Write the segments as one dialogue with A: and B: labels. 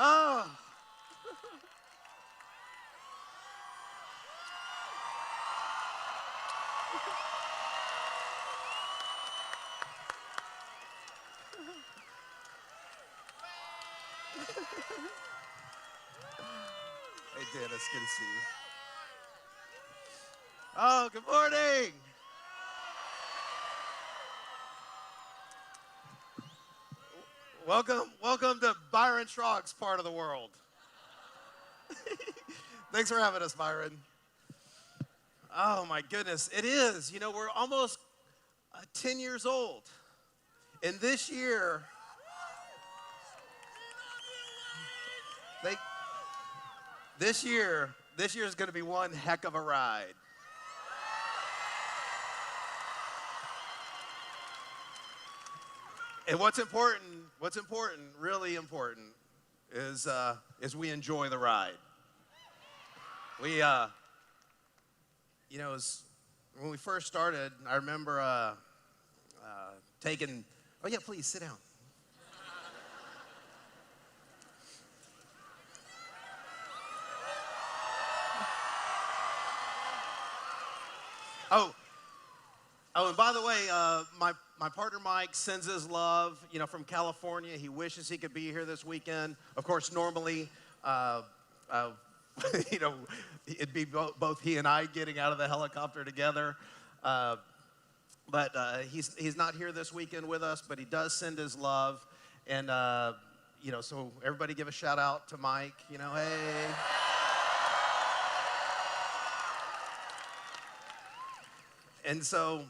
A: Oh. Hey, Dennis, good to see you. Oh, good morning. Welcome to Byron Schrock's part of the world. Thanks for having us, Byron. Oh, my goodness. It is. You know, we're almost 10 years old. And this year, this year is going to be one heck of a ride. And what's important, really important, is we enjoy the ride. We, you know, when we first started, I remember taking, oh yeah, please sit down. Oh, and by the way, my partner Mike sends his love, you know, from California. He wishes he could be here this weekend. Of course, normally, you know, it'd be both he and I getting out of the helicopter together. But he's not here this weekend with us, but he does send his love. And, you know, so everybody give a shout out to Mike, you know, hey. And so,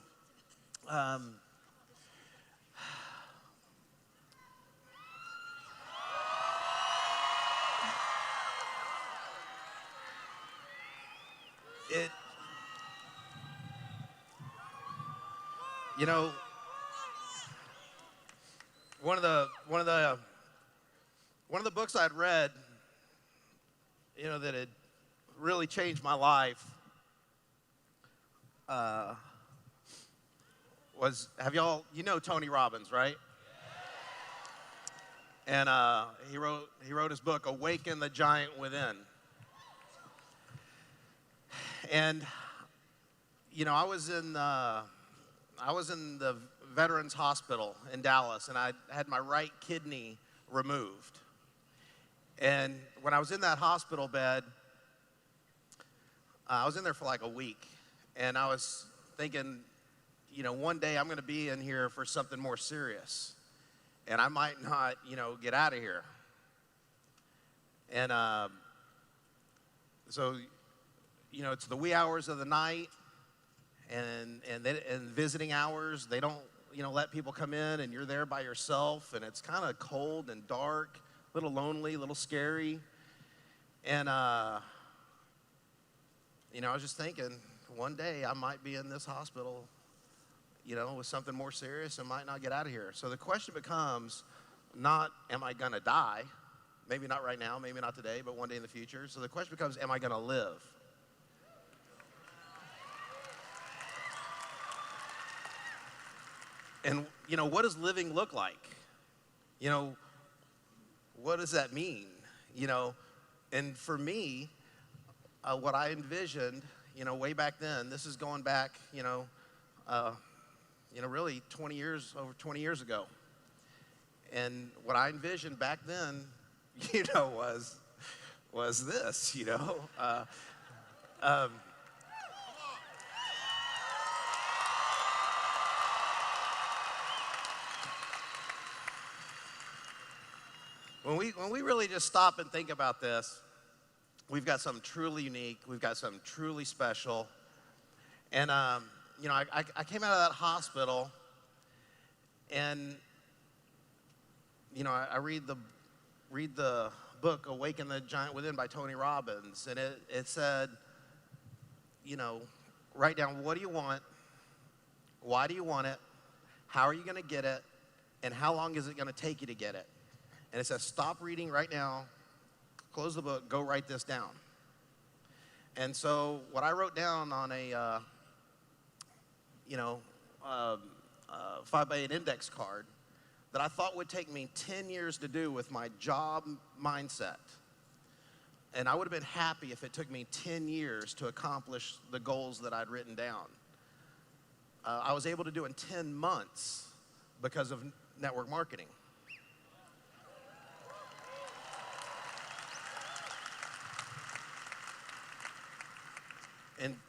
A: you know, one of the books I'd read, you know, that had really changed my life was, you know Tony Robbins, right? And he wrote his book, Awaken the Giant Within. And, you know, I was in the Veterans Hospital in Dallas, and I had my right kidney removed. And when I was in that hospital bed, I was in there for like a week, and I was thinking, you know, one day I'm going to be in here for something more serious, and I might not, you know, get out of here. And so, you know, it's the wee hours of the night, and visiting hours. They don't, you know, let people come in, and you're there by yourself, and it's kind of cold and dark, a little lonely, a little scary. And you know, I was just thinking, one day I might be in this hospital, you know, with something more serious and might not get out of here. So the question becomes not, am I going to die? Maybe not right now, maybe not today, but one day in the future. So the question becomes, am I going to live? And, you know, what does living look like? You know, what does that mean? You know, and for me, what I envisioned, you know, way back then, this is going back, you know, really over 20 years ago. And what I envisioned back then, you know, was this, you know. When we really just stop and think about this, we've got something truly unique. We've got something truly special. And, you know, I came out of that hospital, and, you know, I read the book, Awaken the Giant Within by Tony Robbins. And it said, you know, write down, what do you want? Why do you want it? How are you going to get it? And how long is it going to take you to get it? And it says, stop reading right now, close the book, go write this down. And so what I wrote down on a, 5x8 index card that I thought would take me 10 years to do with my job mindset. And I would have been happy if it took me 10 years to accomplish the goals that I'd written down. I was able to do in 10 months because of network marketing.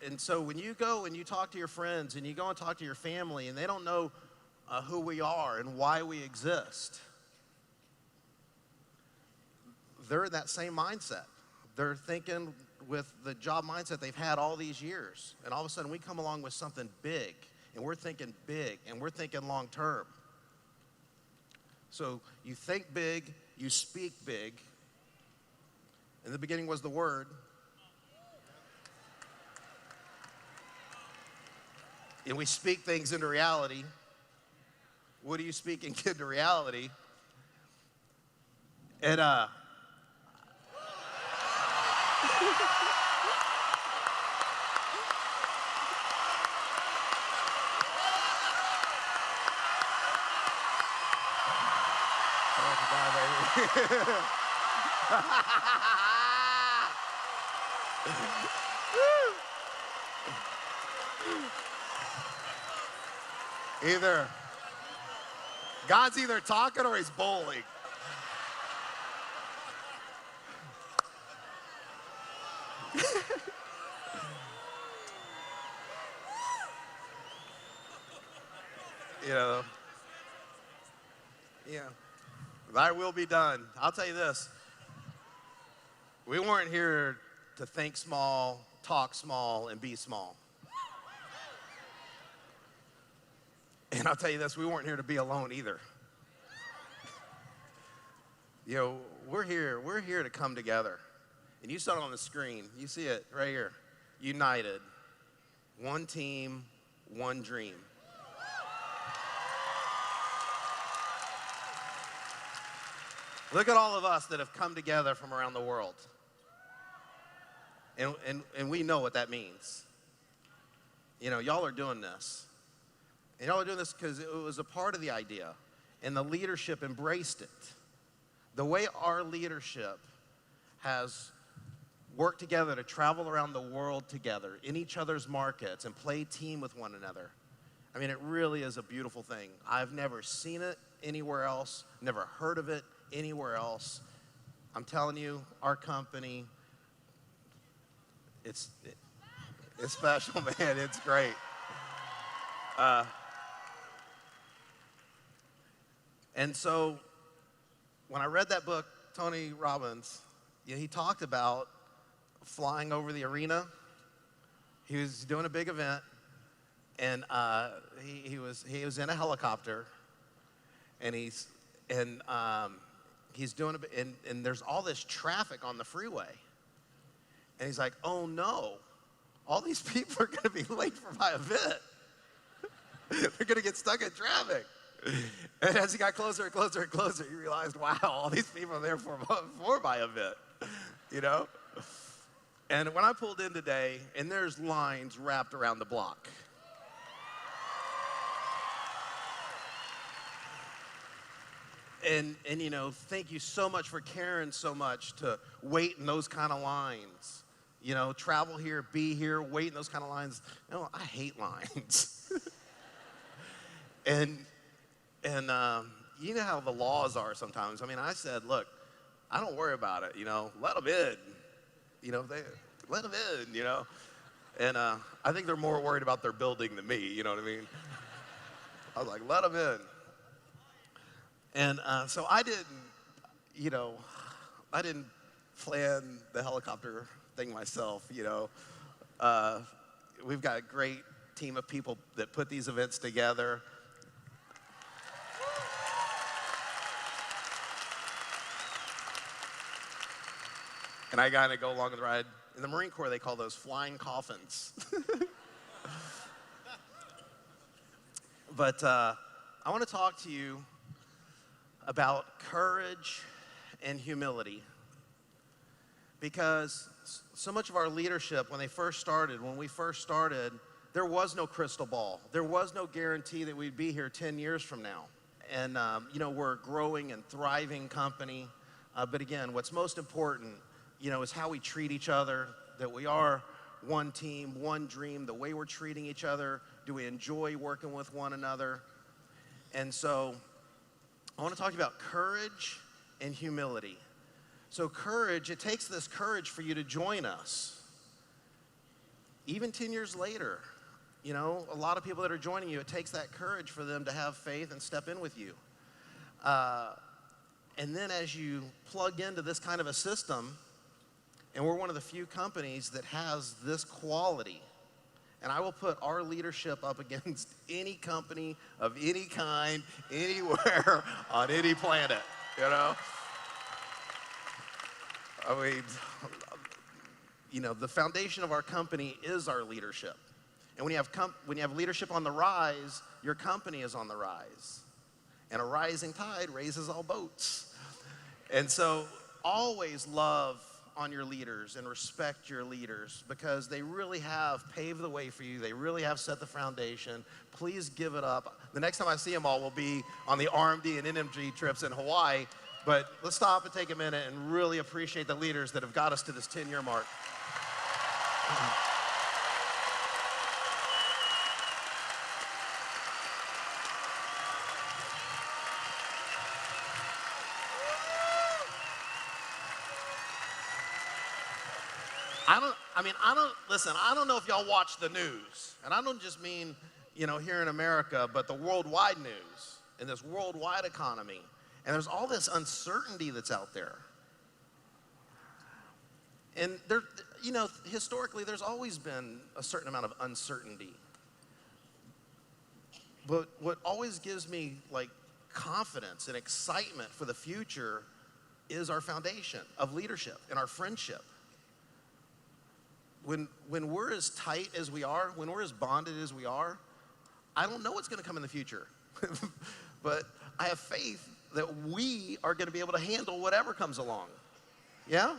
A: And so when you go and you talk to your friends and you go and talk to your family and they don't know who we are and why we exist, they're in that same mindset. They're thinking with the job mindset they've had all these years. And all of a sudden we come along with something big, and we're thinking big, and we're thinking long term. So you think big, you speak big. In the beginning was the Word. And we speak things into reality. What are you speaking into reality? And either God's either talking or he's bowling. You know, yeah, thy will be done. I'll tell you this. We weren't here to think small, talk small, and be small. And I'll tell you this, we weren't here to be alone either. You know, we're here to come together. And you saw it on the screen. You see it right here. United. One team, one dream. Look at all of us that have come together from around the world. And we know what that means. You know, y'all are doing this. And y'all are doing this because it was a part of the idea. And the leadership embraced it. The way our leadership has worked together to travel around the world together in each other's markets and play team with one another. I mean, it really is a beautiful thing. I've never seen it anywhere else, never heard of it anywhere else. I'm telling you, our company, it's special, man. It's great. And so when I read that book, Tony Robbins, he talked about flying over the arena. He was doing a big event, and he was in a helicopter, and he's doing and there's all this traffic on the freeway, and he's like, oh no, all these people are going to be late for my event. They're going to get stuck in traffic. And as he got closer and closer and closer, he realized, wow, all these people are there for my event, you know? And when I pulled in today, and there's lines wrapped around the block. And you know, thank you so much for caring so much to wait in those kind of lines. You know, travel here, be here, wait in those kind of lines. You know, I hate lines. And you know how the laws are sometimes. I mean, I said, look, I don't worry about it, you know, let them in. You know, let them in, you know. And I think they're more worried about their building than me, you know what I mean? I was like, let them in. And so I didn't plan the helicopter thing myself, you know. We've got a great team of people that put these events together. And I kind of go along with the ride. In the Marine Corps, they call those flying coffins. But I want to talk to you about courage and humility. Because so much of our leadership, when we first started, there was no crystal ball. There was no guarantee that we'd be here 10 years from now. And we're a growing and thriving company. But again, what's most important, is how we treat each other, that we are one team, one dream, the way we're treating each other. Do we enjoy working with one another? And so I want to talk about courage and humility. So courage, it takes this courage for you to join us. Even 10 years later, a lot of people that are joining you, it takes that courage for them to have faith and step in with you. And then as you plug into this kind of a system, and we're one of the few companies that has this quality, and I will put our leadership up against any company of any kind, anywhere, on any planet, I mean, the foundation of our company is our leadership. And when you have leadership on the rise, your company is on the rise. And a rising tide raises all boats. And so always love on your leaders and respect your leaders, because they really have paved the way for you. They really have set the foundation. Please give it up. The next time I see them all will be on the RMD and NMG trips in Hawaii. But let's stop and take a minute and really appreciate the leaders that have got us to this 10-year mark. I don't know if y'all watch the news. And I don't just mean, here in America, but the worldwide news and this worldwide economy. And there's all this uncertainty that's out there. And there, historically, there's always been a certain amount of uncertainty. But what always gives me confidence and excitement for the future is our foundation of leadership and our friendship. When we're as tight as we are, when we're as bonded as we are, I don't know what's going to come in the future. But I have faith that we are going to be able to handle whatever comes along. Yeah?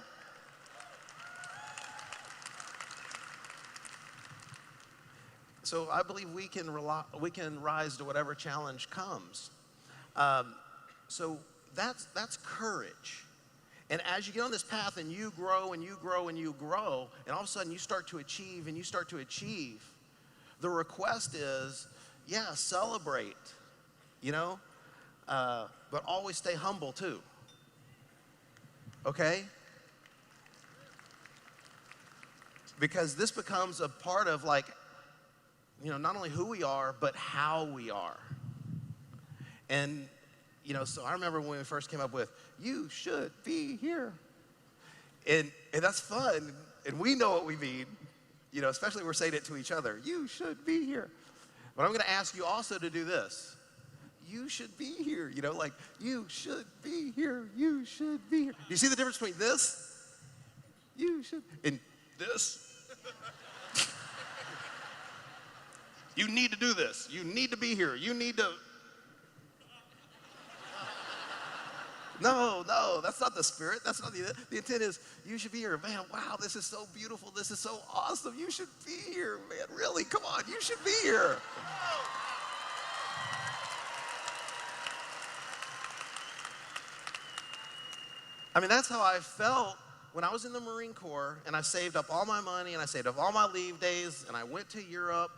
A: So I believe we can rise to whatever challenge comes. So that's courage. And as you get on this path and you grow and you grow and you grow, and all of a sudden you start to achieve and you start to achieve, the request is, celebrate, but always stay humble too. Okay? Because this becomes a part of not only who we are, but how we are. And, so I remember when we first came up with, you should be here. And that's fun. And we know what we mean, especially we're saying it to each other. You should be here. But I'm going to ask you also to do this. You should be here, you should be here, you should be here. You see the difference between this? You should, and this? You need to do this. You need to be here. You need to. No, that's not the spirit. That's not the intent is you should be here. Man, wow, this is so beautiful. This is so awesome. You should be here, man. Really, come on, you should be here. That's how I felt when I was in the Marine Corps, and I saved up all my money, and I saved up all my leave days, and I went to Europe,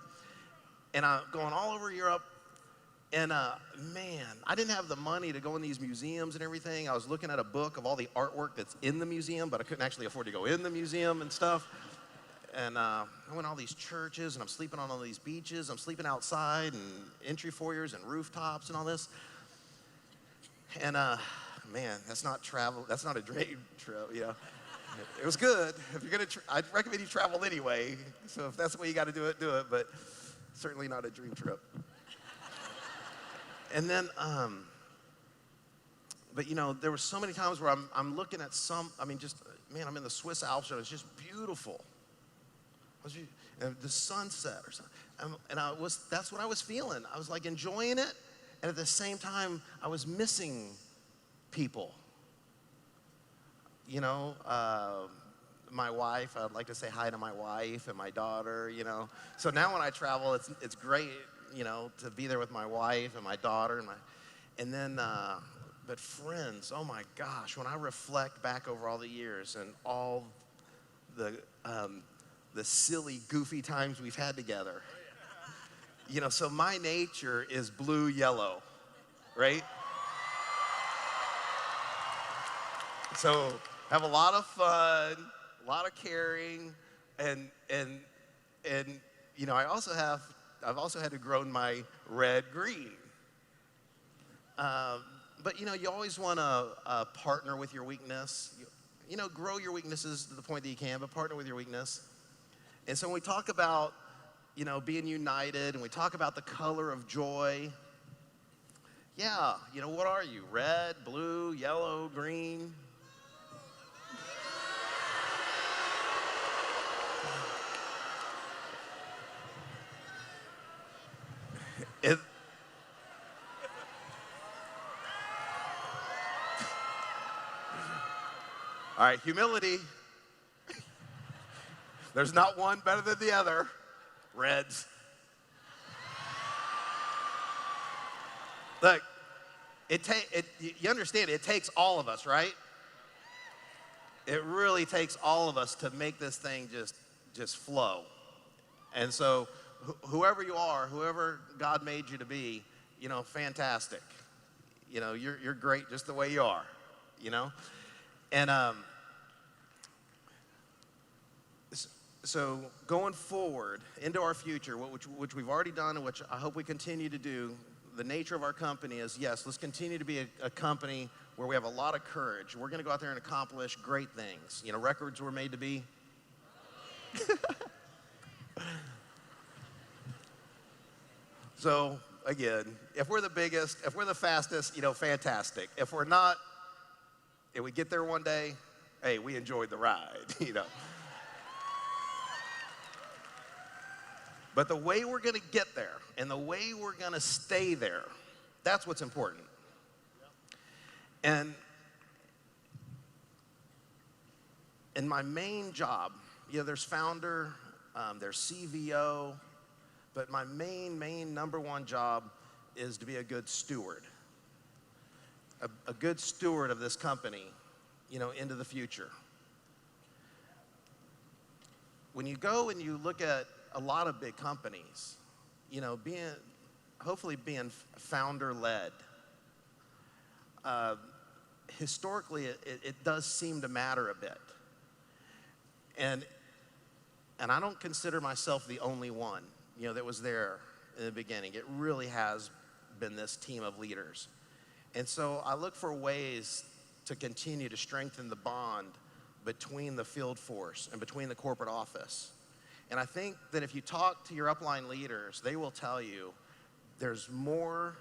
A: and I'm going all over Europe, and man, I didn't have the money to go in these museums and everything. I was looking at a book of all the artwork that's in the museum, but I couldn't actually afford to go in the museum and stuff. And I went to all these churches, and I'm sleeping on all these beaches. I'm sleeping outside, and entry foyers and rooftops and all this. And man, that's not travel. That's not a dream trip, It was good. If you're gonna, I'd recommend you travel anyway. So if that's the way you got to do it, do it. But certainly not a dream trip. And then, but there were so many times where I'm looking at I'm in the Swiss Alps, and it's just beautiful. And the sunset or something, and that's what I was feeling. I was enjoying it, and at the same time, I was missing people. My wife, I'd like to say hi to my wife and my daughter, So now when I travel, it's great, to be there with my wife and my daughter. And then, but friends, oh my gosh, when I reflect back over all the years and all the silly, goofy times we've had together. You know, so my nature is blue, yellow, right? So have a lot of fun, a lot of caring, and you know, I've also had to grow my red, green. But you know, you always want to partner with your weakness. You know, grow your weaknesses to the point that you can, but partner with your weakness. And so when we talk about, you know, being united, and we talk about the color of joy, yeah, you know, what are you? Red, blue, yellow, green? It, all right, humility. There's not one better than the other. Reds. Look, you understand, it takes all of us, right? It really takes all of us to make this thing just flow. And so whoever you are, whoever God made you to be, you know, fantastic. You know, you're great just the way you are, you know? And so going forward into our future, which we've already done and which I hope we continue to do, the nature of our company is, yes, let's continue to be a company where we have a lot of courage. We're going to go out there and accomplish great things. You know, records were made to be. So, again, if we're the biggest, if we're the fastest, you know, fantastic. If we're not, if we get there one day, hey, we enjoyed the ride, you know. But the way we're going to get there and the way we're going to stay there, that's what's important. And in my main job, you know, there's founder, there's CVO, but my main number one job is to be a good steward. A good steward of this company, you know, into the future. When you go and you look at a lot of big companies, you know, hopefully being founder-led, historically it does seem to matter a bit. And I don't consider myself the only one, you know, that was there in the beginning. It really has been this team of leaders. And so I look for ways to continue to strengthen the bond between the field force and between the corporate office. And I think that if you talk to your upline leaders, they will tell you there's more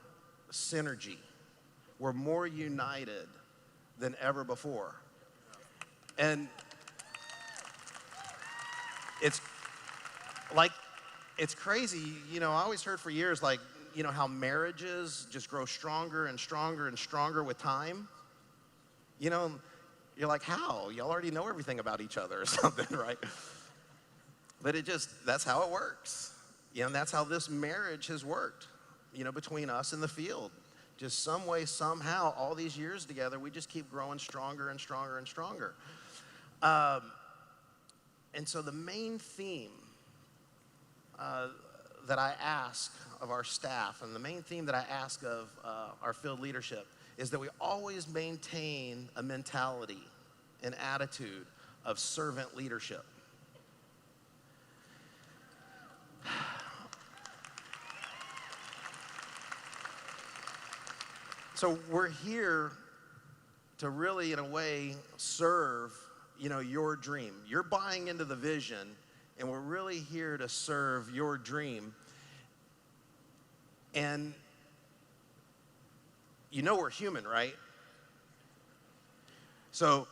A: synergy. We're more united than ever before. And it's crazy. You know, I always heard for years, like, you know, how marriages just grow stronger and stronger and stronger with time. You know, you're like, how? Y'all already know everything about each other or something, right? But that's how it works. You know, and that's how this marriage has worked, you know, between us and the field. Just some way, somehow, all these years together, we just keep growing stronger and stronger and stronger. And so the main theme that I ask of our staff, and the main theme that I ask of our field leadership, is that we always maintain a mentality, an attitude of servant leadership. So we're here to really, in a way, serve, you know, your dream. You're buying into the vision, and we're really here to serve your dream. And you know we're human, right? So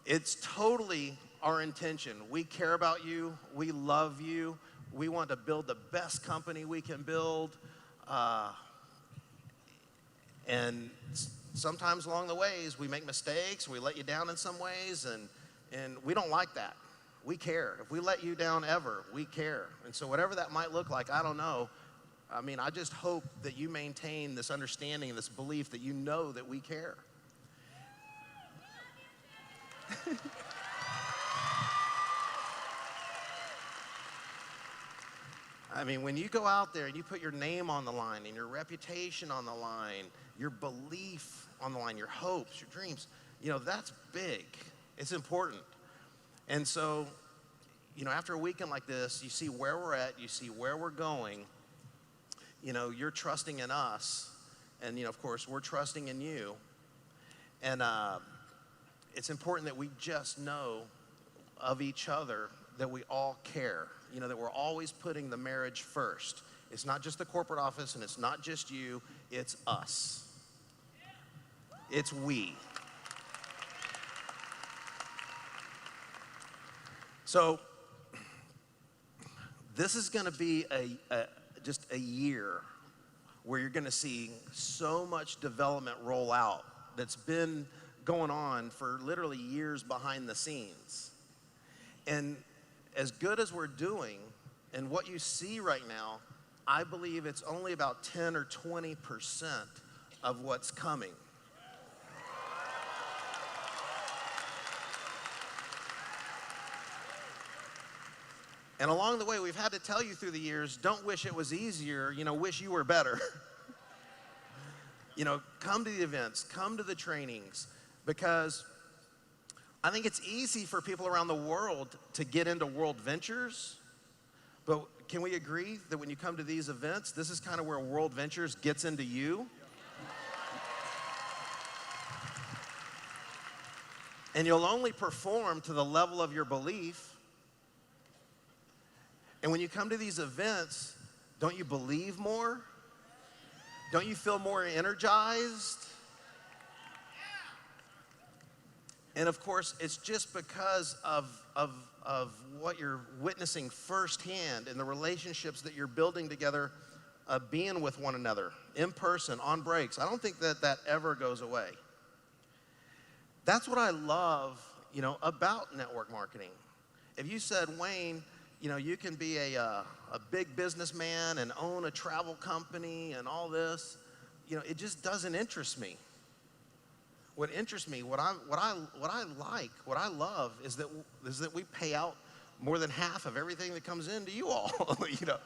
A: it's totally our intention. We care about you. We love you. We want to build the best company we can build. And sometimes along the ways, we make mistakes. We let you down in some ways, and we don't like that. We care. If we let you down ever, we care. And so whatever that might look like, I don't know, I mean, I just hope that you maintain this understanding, this belief that you know that we care. I mean, when you go out there and you put your name on the line and your reputation on the line, your belief on the line, your hopes, your dreams, you know, that's big. It's important. And so, you know, after a weekend like this, you see where we're at, you see where we're going, you know, you're trusting in us, and, you know, of course, we're trusting in you. And it's important that we just know of each other that we all care, you know, that we're always putting the marriage first. It's not just the corporate office, and it's not just you, it's us. It's we. So this is going to be just a year where you're going to see so much development roll out that's been going on for literally years behind the scenes. And as good as we're doing and what you see right now, I believe it's only about 10 or 20% of what's coming. And along the way, we've had to tell you through the years, don't wish it was easier, you know, wish you were better. You know, come to the events, come to the trainings, because I think it's easy for people around the world to get into WorldVentures, but can we agree that when you come to these events, this is kind of where WorldVentures gets into you? And you'll only perform to the level of your belief. And when you come to these events, don't you believe more? Don't you feel more energized? And of course, it's just because of what you're witnessing firsthand and the relationships that you're building together, being with one another, in person, on breaks. I don't think that ever goes away. That's what I love, you know, about network marketing. If you said, Wayne, you know, you can be a big businessman and own a travel company and all this, you know, it just doesn't interest me. What interests me, what I like, what I love is that we pay out more than half of everything that comes in to you all. You know,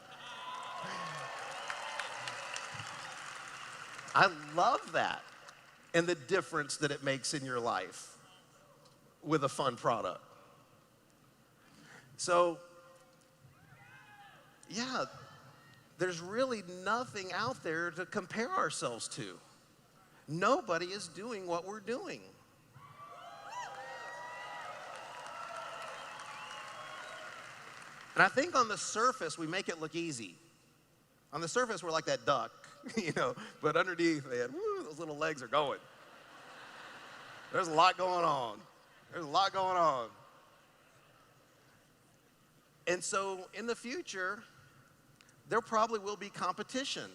A: I love that and the difference that it makes in your life with a fun product. So, yeah, there's really nothing out there to compare ourselves to. Nobody is doing what we're doing. And I think on the surface, we make it look easy. On the surface, we're like that duck, you know, but underneath, man, woo, those little legs are going. There's a lot going on. There's a lot going on. And so in the future, there probably will be competition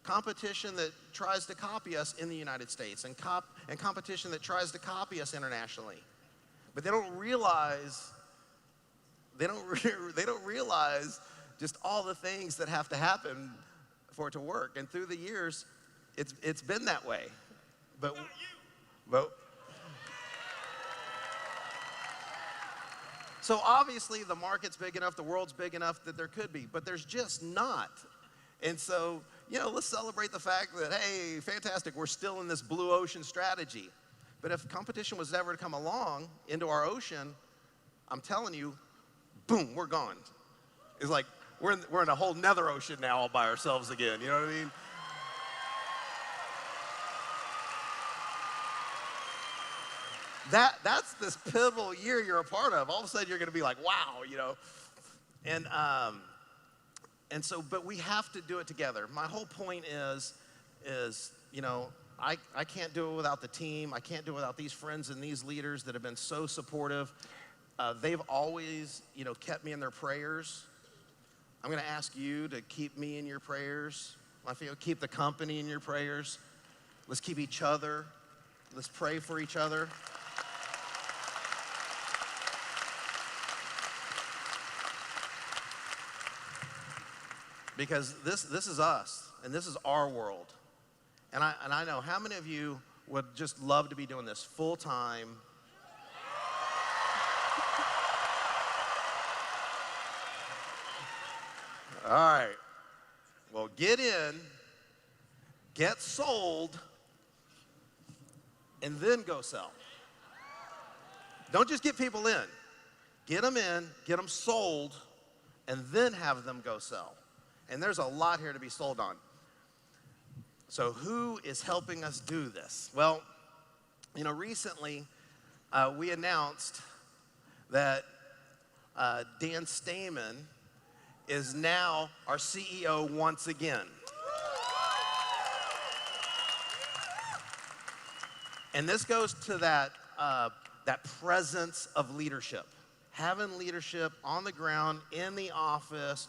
A: that tries to copy us in the United States, and competition that tries to copy us internationally. But they don't realize just all the things that have to happen for it to work. And through the years, it's been that way. But so obviously the market's big enough, the world's big enough that there could be, but there's just not. And so, you know, let's celebrate the fact that, hey, fantastic, we're still in this blue ocean strategy. But if competition was ever to come along into our ocean, I'm telling you, boom, we're gone. It's like we're in a whole nether ocean now all by ourselves again, you know what I mean? That's this pivotal year you're a part of. All of a sudden you're going to be like, wow, you know. And so, but we have to do it together. My whole point is, you know, I can't do it without the team. I can't do it without these friends and these leaders that have been so supportive. They've always, you know, kept me in their prayers. I'm going to ask you to keep me in your prayers. I feel keep the company in your prayers. Let's keep each other. Let's pray for each other. because this is us, and this is our world. And I know how many of you would just love to be doing this full time. All right. Well, get in, get sold, and then go sell. Don't just get people in. Get them in, get them sold, and then have them go sell. And there's a lot here to be sold on. So who is helping us do this? Well, you know, recently we announced that Dan Stamen is now our CEO once again. And this goes to that presence of leadership. Having leadership on the ground, in the office,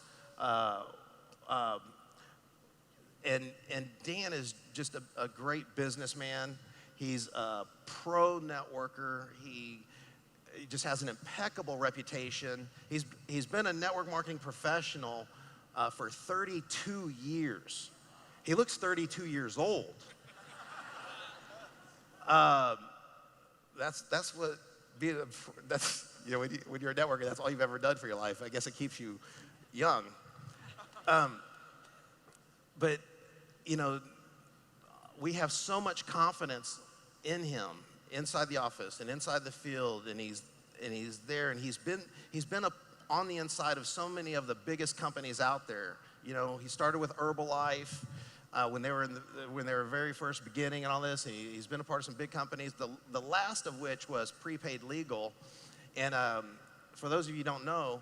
A: and Dan is just a great businessman. He's a pro networker. He just has an impeccable reputation. He's been a network marketing professional for 32 years. He looks 32 years old. That's what being that's, you know, when you're a networker, that's all you've ever done for your life. I guess it keeps you young. But you know, we have so much confidence in him inside the office and inside the field, and he's there, and he's been on the inside of so many of the biggest companies out there. You know, he started with Herbalife when they were very first beginning and all this. He's been a part of some big companies. The last of which was Prepaid Legal, and for those of you who don't know,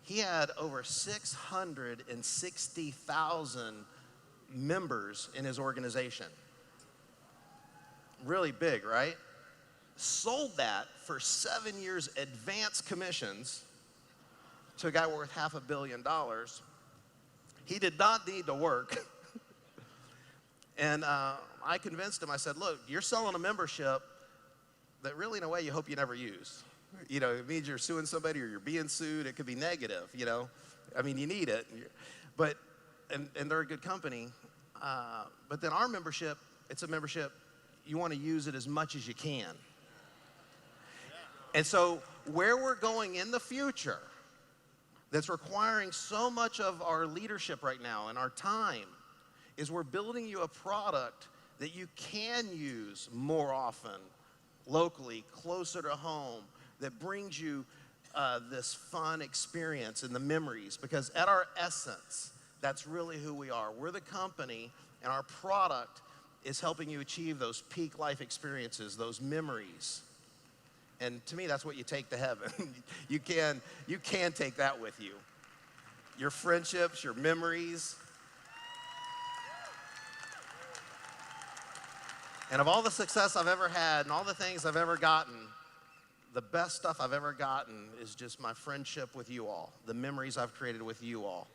A: he had over 660,000 members in his organization. Really big, right? Sold that for 7 years advance commissions to a guy worth $500 million. He did not need to work. And I convinced him, I said, look, you're selling a membership that really in a way you hope you never use. You know, it means you're suing somebody or you're being sued. It could be negative, you know. I mean, you need it. But and they're a good company. But then our membership, it's a membership, you want to use it as much as you can. And so where we're going in the future that's requiring so much of our leadership right now and our time is we're building you a product that you can use more often, locally, closer to home, that brings you this fun experience and the memories. Because at our essence, that's really who we are. We're the company, and our product is helping you achieve those peak life experiences, those memories. And to me, that's what you take to heaven. You can take that with you. Your friendships, your memories. And of all the success I've ever had and all the things I've ever gotten, the best stuff I've ever gotten is just my friendship with you all, the memories I've created with you all.